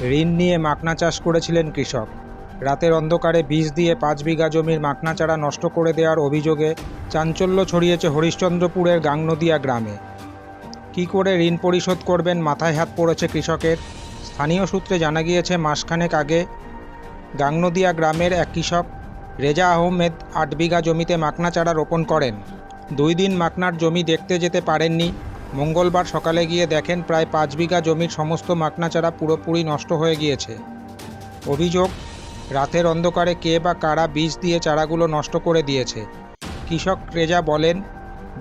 ঋণ নিয়ে মাকনা চাষ করেছিলেন কৃষক। রাতের অন্ধকারে বীজ দিয়ে 5 বিঘা জমির মাকনা চারা নষ্ট করে দেওয়ার অভিযোগে চাঞ্চল্য ছড়িয়েছে হরিশ্চন্দ্রপুরের গাংনদিয়া গ্রামে। কী করে ঋণ পরিশোধ করবেন মাথায় হাত পড়েছে কৃষকের। স্থানীয় সূত্রে জানা গিয়েছে মাসখানেক আগে গাংনদিয়া গ্রামের এক কৃষক রেজা আহমেদ 8 বিঘা জমিতে মাকনা চারা রোপণ করেন। 2 দিন মাকনার জমি দেখতে যেতে পারেননি। মঙ্গলবার সকালে গিয়ে দেখেন প্রায় 5 বিঘা জমির সমস্ত মাকনা চারা পুরোপুরি নষ্ট হয়ে গিয়েছে। অভিযোগ, রাতের অন্ধকারে কে বা কারা বীজ দিয়ে চারাগুলো নষ্ট করে দিয়েছে। কৃষক রেজা বলেন,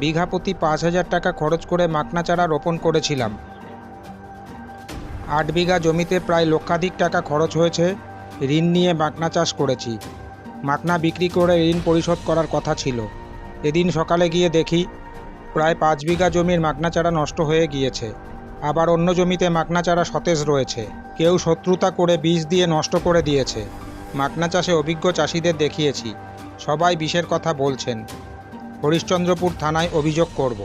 বিঘা প্রতি 5,000 টাকা খরচ করে মাকনা চারা রোপণ করেছিলাম। 8 বিঘা জমিতে প্রায় লক্ষাধিক টাকা খরচ হয়েছে। ঋণ নিয়ে মাকনা চাষ করেছি। মাকনা বিক্রি করে ঋণ পরিশোধ করার কথা ছিল। এদিন সকালে গিয়ে দেখি প্রায় 5 বিঘা জমির মাকনা চারা নষ্ট হয়ে গিয়েছে। আবার অন্য জমিতে মাকনা চারা সতেজ রয়েছে। কেউ শত্রুতা করে বীজ দিয়ে নষ্ট করে দিয়েছে। মাকনা চাষে অভিজ্ঞ চাষিদের দেখিয়েছি, সবাই বিষের কথা বলছেন। হরিশ্চন্দ্রপুর থানায় অভিযোগ করব।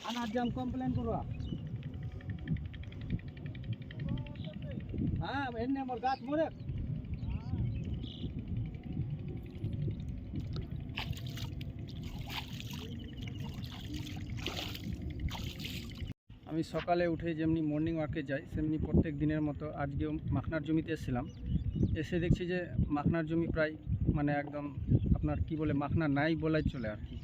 আনার কমপ্লেন করবা হ্যাঁ এনে আমার গাছ মরে আমি সকালে উঠে যেমনি মর্নিং ওয়াকে যাই সেমনি প্রত্যেক দিনের মতো আজকেও মাখনার জমিতে এসেছিলাম। এসে দেখছি যে মাখনার জমি প্রায় মানে একদম আপনার কি বলে মাখনা নাই বলাই চলে আর কি।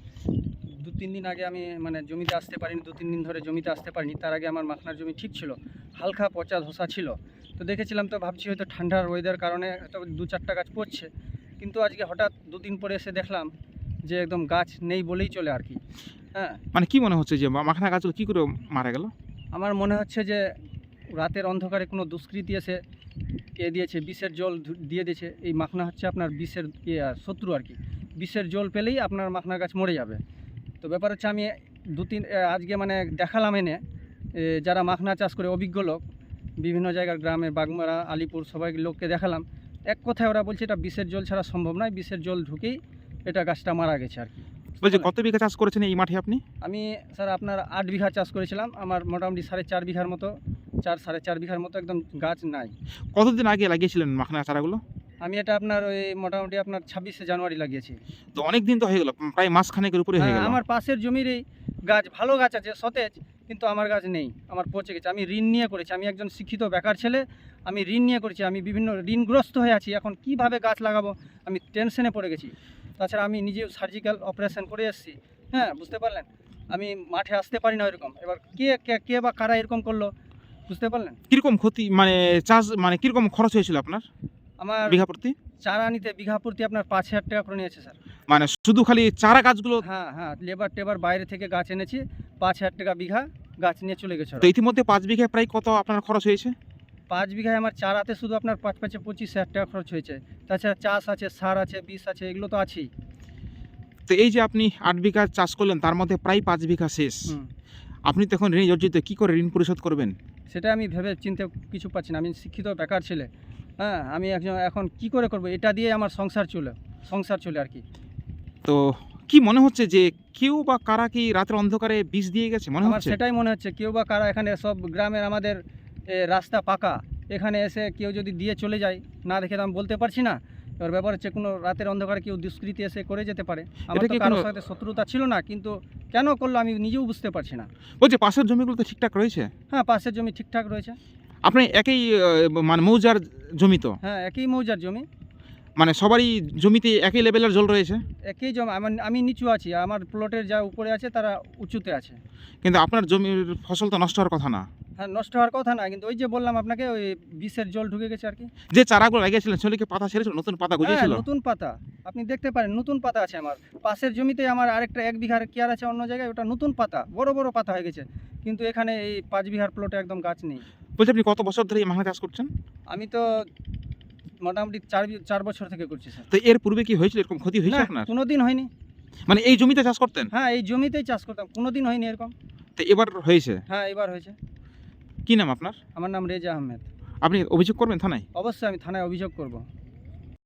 2-3 দিন আগে আমি মানে জমিতে আসতে পারিনি, 2-3 দিন ধরে জমিতে আসতে পারিনি। তার আগে আমার মাখনার জমি ঠিক ছিল, হালকা পচা ধসা ছিল। তো দেখেছিলাম, তো ভাবছি হয়তো ঠান্ডার ওয়েদার কারণে হয়তো 2-4টা গাছ পড়ছে, কিন্তু আজকে হঠাৎ 2 দিন পরে এসে দেখলাম যে একদম গাছ নেই বলেই চলে আর কি। হ্যাঁ, মানে কি মনে হচ্ছে যে মাখনা গাছগুলো কী করে মারা গেল? আমার মনে হচ্ছে যে রাতের অন্ধকারে কোনো দুষ্কৃতী এসে দিয়েছে, বিষের জল দিয়ে দিয়েছে। এই মাখনা হচ্ছে আপনার বিষের শত্রু আর কি। বিষের জল পেলেই আপনার মাখনা গাছ মরে যাবে। তো ব্যাপার হচ্ছে আমি 2-3 আজকে মানে দেখালাম এনে যারা মাখনা চাষ করে অভিজ্ঞ লোক, বিভিন্ন জায়গার গ্রামে বাগমারা, আলিপুর সবাই লোককে দেখালাম। এক কথায় ওরা বলছে এটা বিষের জল ছাড়া সম্ভব নয়, বিষের জল ঢুকেই এটা গাছটা মারা গেছে আর কি। বলছি কত বিঘা চাষ করেছেন এই মাঠে আপনি? আমি স্যার আপনার 8 বিঘা চাষ করেছিলাম। আমার মোটামুটি 4.5 বিঘার মতো, 4-4.5 বিঘার মতো একদম গাছ নাই। কতদিন আগে লাগিয়েছিলেন মাখনা চারাগুলো? আমি এটা আপনার ওই মোটামুটি আপনার 26শে জানুয়ারি লাগিয়েছি। তো অনেক দিন তো হয়ে গেল, প্রায় মাস খানেকের উপরে হয়ে গেল। আমার পাশের জমির এই গাছ, ভালো গাছ আছে সতেজ, কিন্তু আমার গাছ নেই, আমার পচে গেছে। আমি ঋণ নিয়ে করেছি, আমি একজন শিক্ষিত বেকার ছেলে, আমি ঋণ নিয়ে করেছি, আমি বিভিন্ন ঋণগ্রস্ত হয়ে আছি। এখন কিভাবে গাছ লাগাবো আমি টেনশনে পড়ে গেছি। তাছাড়া আমি নিজেও সার্জিক্যাল অপারেশন করে এসেছি। হ্যাঁ, বুঝতে পারলেন, আমি মাঠে আসতে পারি না এরকম। এবার কে বা কারা এরকম করলো, বুঝতে পারলেন। কিরকম ক্ষতি মানে চাষ মানে কিরকম খরচ হয়েছিল আপনার আমার বিঘা প্রতি? চারা নিতে বিঘা প্রতি আপনার 5,000 টাকা করে নিয়েছে স্যার। মানে শুধু খালি চারা গাছগুলো? হ্যাঁ, লেবার টেবার বাইরে থেকে গাছ এনেছি, 5,000 টাকা বিঘা গাছ নিয়ে চলে গেছে। তো ইতিমধ্যে 5 বিঘায় প্রায় কত আপনার খরচ হয়েছে? 5 বিঘায় আমার চারাতে শুধু আপনার 5-5-এ 25,000 টাকা খরচ হয়েছে। তাছাড়া চাষ আছে, সার আছে, বিষ আছে, এগুলো তো আছেই। তো এই যে আপনি 8 বিঘা চাষ করলেন, তার মধ্যে প্রায় 5 বিঘা শেষ। আপনি তখন ঋণ জর্জিত, কী করে ঋণ পরিশোধ করবেন? সেটা আমি ভেবে চিন্তে কিছু পাচ্ছি না। আমি শিক্ষিত বেকার ছেলে। হ্যাঁ, আমি এখন কি করে করব? এটা দিয়ে আমার সংসার চলে আর কি। তো কি মনে হচ্ছে যে কেউ বা কারা কি রাতের অন্ধকারে বিষ দিয়ে গেছে মনে আমার হচ্ছে? সেটাই মনে হচ্ছে, কেউ বা কারা। এখানে সব গ্রামের আমাদের রাস্তা পাকা, এখানে এসে কেউ যদি দিয়ে চলে যায়, না দেখে তো আমি বলতে পারছি না। এবার ব্যাপার হচ্ছে কোনো রাতের অন্ধকারে কেউ দুষ্কৃতী এসে করে যেতে পারে। আমার এটা তো কি কারোর কোনো- সাথে শত্রুতা ছিল না, কিন্তু কেন করলো আমি নিজেও বুঝতে পারছি না। বলছে পাশের জমিগুলো তো ঠিকঠাক রয়েছে, হ্যাঁ, পাশের জমি ঠিকঠাক রয়েছে। আপনি একই মানে মৌজার জমি তো, হ্যাঁ, একই মৌজার জমি, মানে সবারই জমিতে একই লেভেলের জল রয়েছে, একই জমি। আমি নিচু আছি, আমার প্লটের যা উপরে আছে তারা উঁচুতে আছে। কিন্তু আপনার জমির ফসল তো নষ্ট হওয়ার কথা না। হ্যাঁ, নষ্ট হওয়ার কথা না, কিন্তু ওই যে বললাম আপনাকে, ওই বিষের জল ঢুকে গেছে আর কি। যে চারাগুলো লাগিয়েছিলেন সেগুলো কি পাতা ছেড়েছিল, নতুন পাতা হ্যাঁ, গজিয়েছিল? নতুন পাতা আপনি দেখতে পারেন, নতুন পাতা আছে আমার পাশের জমিতে। আমার আরেকটা 1 বিঘার কেয়ার আছে অন্য জায়গায়, ওটা নতুন পাতা, বড় বড় পাতা হয়ে গেছে। কিন্তু এখানে এই 5 বিঘার প্লটে একদম গাছ নেই। বলছি আপনি কত বছর ধরে এই মাখনা চাষ করছেন? আমি তো মোটামুটি 4 বছর থেকে করছি স্যার। তো এর পূর্বে কি হয়েছিল, এরকম ক্ষতি হয়েছে না, আপনার? কোনোদিন হয়নি। মানে এই জমিতে চাষ করতেন, হ্যাঁ, এই জমিতেই চাষ করতাম, কোনোদিন হয়নি এরকম। তো এবার হয়েছে? হ্যাঁ, এবার হয়েছে। কি নাম আপনার? আমার নাম রেজা আহমেদ। আপনি অভিযোগ করবেন থানায়? অবশ্যই আমি থানায় অভিযোগ করব।